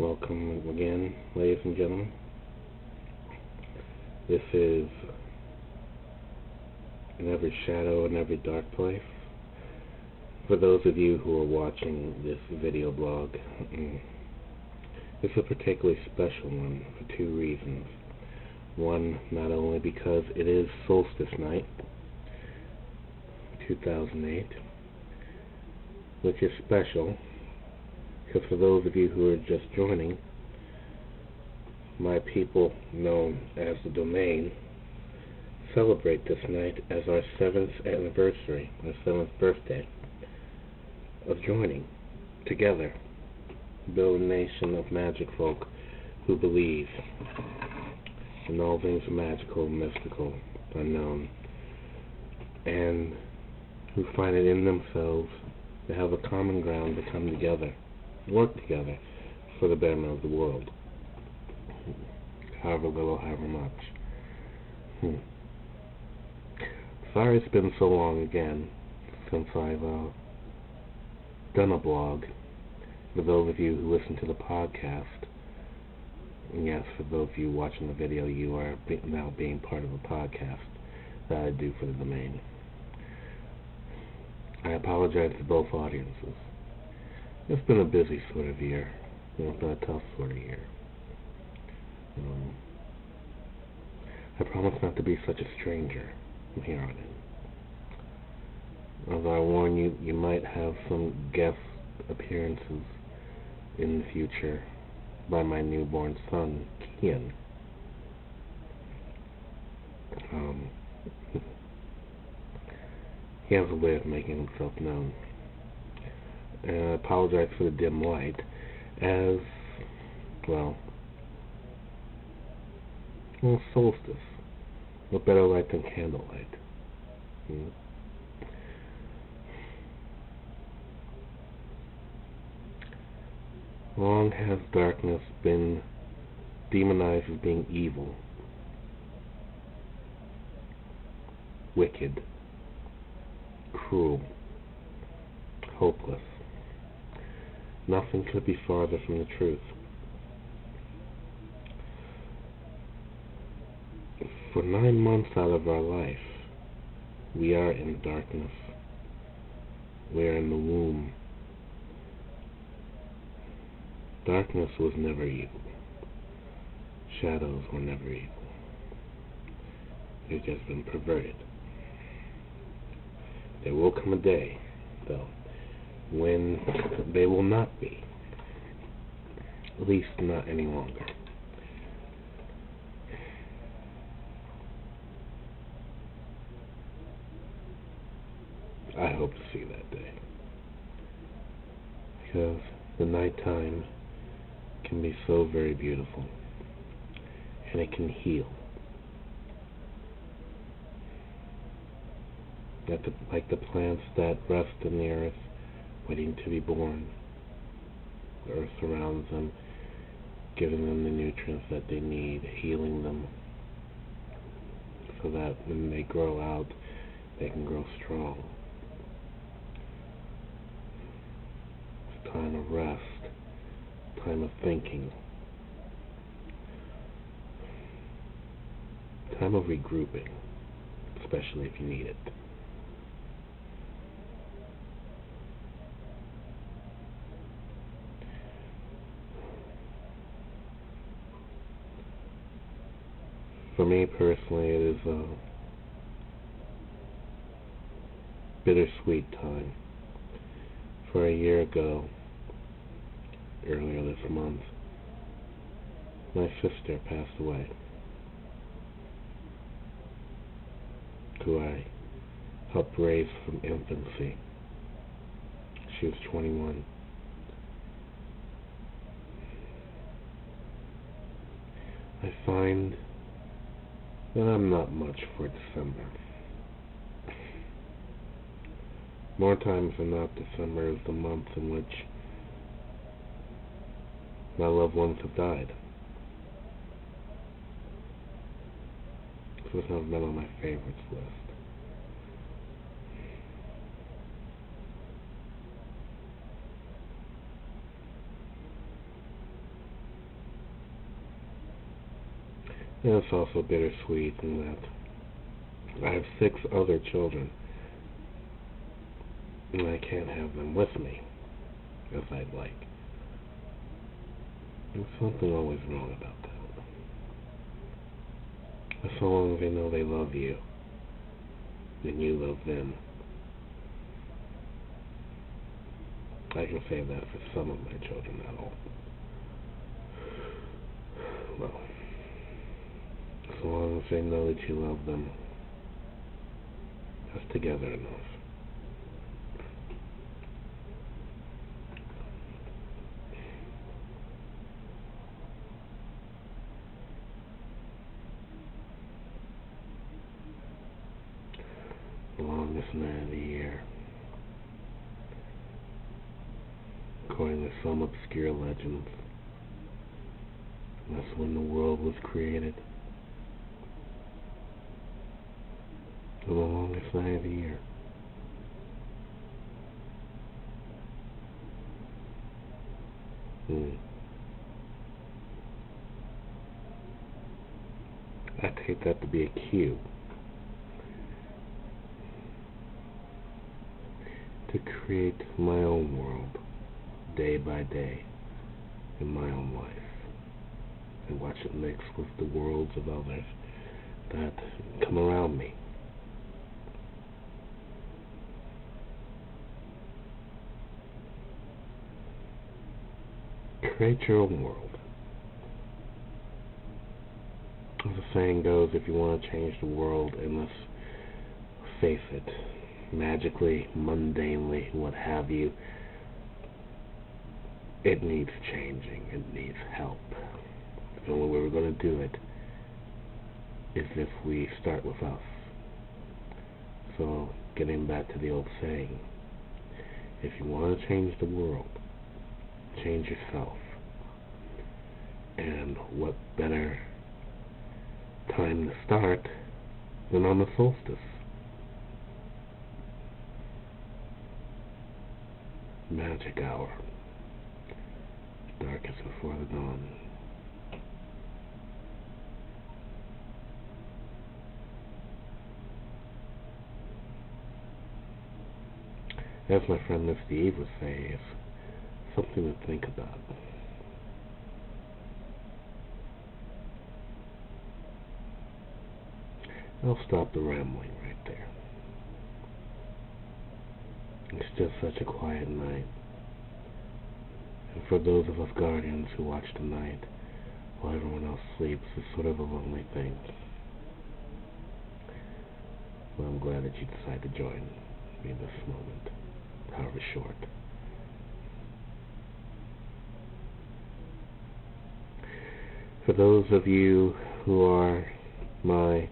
Welcome again, ladies and gentlemen. This is In Every Shadow and Every Dark Place. For those of you who are watching this video blog, it's a particularly special one for two reasons. One, not only because it is solstice night, 2008, which is special, because for those of you who are just joining, my people known as the Domain celebrate this night as our 7th anniversary, our 7th birthday of joining together, build a nation of magic folk who believe in all things magical, mystical, unknown, and who find it in themselves to have a common ground to come together, work together for the betterment of the world, however little, however much. Sorry it's been so long again since I've done a blog. For those of you who listen to the podcast, and yes, for those of you watching the video, you are now being part of a podcast that I do for the Domain. I apologize to both audiences. It's been a busy sort of year. It's been a tough sort of year. I promise not to be such a stranger from here on in. Although I warn you, you might have some guest appearances in the future by my newborn son, Kian. He has a way of making himself known. And I apologize for the dim light, as, well, solstice. What better light than candlelight? Long has darkness been demonized as being evil, wicked, cruel, hopeless. Nothing could be farther from the truth. For 9 months out of our life, we are in darkness. We are in the womb. Darkness was never evil. Shadows were never evil. They've just been perverted. There will come a day, though, when they will not be. At least not any longer. I hope to see that day. Because the nighttime can be so very beautiful. And it can heal. Like the plants that rest in the earth, waiting to be born. The earth surrounds them, giving them the nutrients that they need, healing them, so that when they grow out, they can grow strong. It's time of rest, time of thinking, time of regrouping, especially if you need it. For me personally, it is a bittersweet time. For a year ago, earlier this month, my sister passed away, who I helped raise from infancy. She was 21. I find that I'm not much for December. More times than not, December is the month in which my loved ones have died. So it's never been on my favorites list. And it's also bittersweet in that I have 6 other children, and I can't have them with me as I'd like. There's something always wrong about that. But so long as they know they love you, and you love them, I can say that for some of my children, not all. Well, so long as they know that you love them, that's together enough. The longest night of the year, according to some obscure legends, that's when the world was created. The longest night of the year. I take that to be a cue to create my own world, day by day, in my own life, and watch it mix with the worlds of others that come around me. Create your own world. As the saying goes, if you want to change the world, and let's face it, magically, mundanely, what have you, it needs changing. It needs help. The only way we're going to do it is if we start with us. So, getting back to the old saying, if you want to change the world, change yourself. And what better time to start than on the solstice? Magic hour. Darkest before the dawn. As my friend Misty Eve would say, it's something to think about. I'll stop the rambling right there. It's just such a quiet night. And for those of us guardians who watch the night while everyone else sleeps, it's sort of a lonely thing. Well, I'm glad that you decided to join me in this moment, however short. For those of you who are my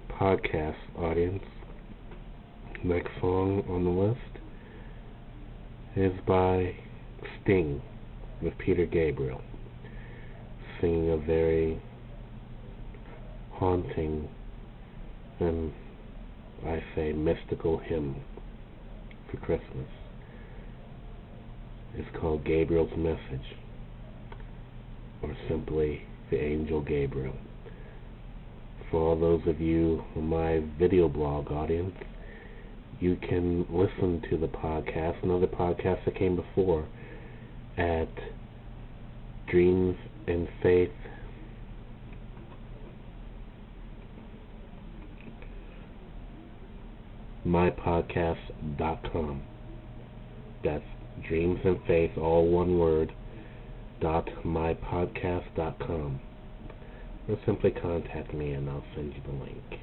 podcast audience, next song on the list is by Sting with Peter Gabriel, singing a very haunting and, I say, mystical hymn for Christmas. It's called Gabriel's Message, or simply The Angel Gabriel. For all those of you on my video blog audience, you can listen to the podcast and other podcasts that came before at Dreams and Faith mypodcast.com. That's Dreams and Faith, all one word, .mypodcast.com. Or simply contact me and I'll send you the link.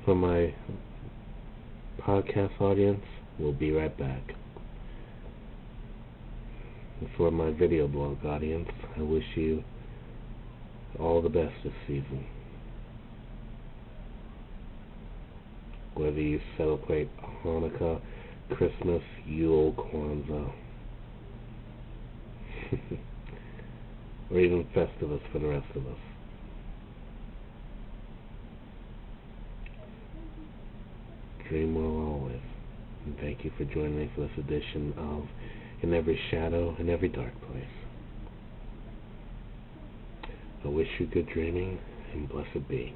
For my podcast audience, we'll be right back. And for my video blog audience, I wish you all the best this season. Whether you celebrate Hanukkah, Christmas, Yule, Kwanzaa, or even Festivus for the rest of us. Dream well always, and thank you for joining me for this edition of In Every Shadow, in Every Dark Place. I wish you good dreaming, and blessed be.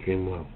Dream well.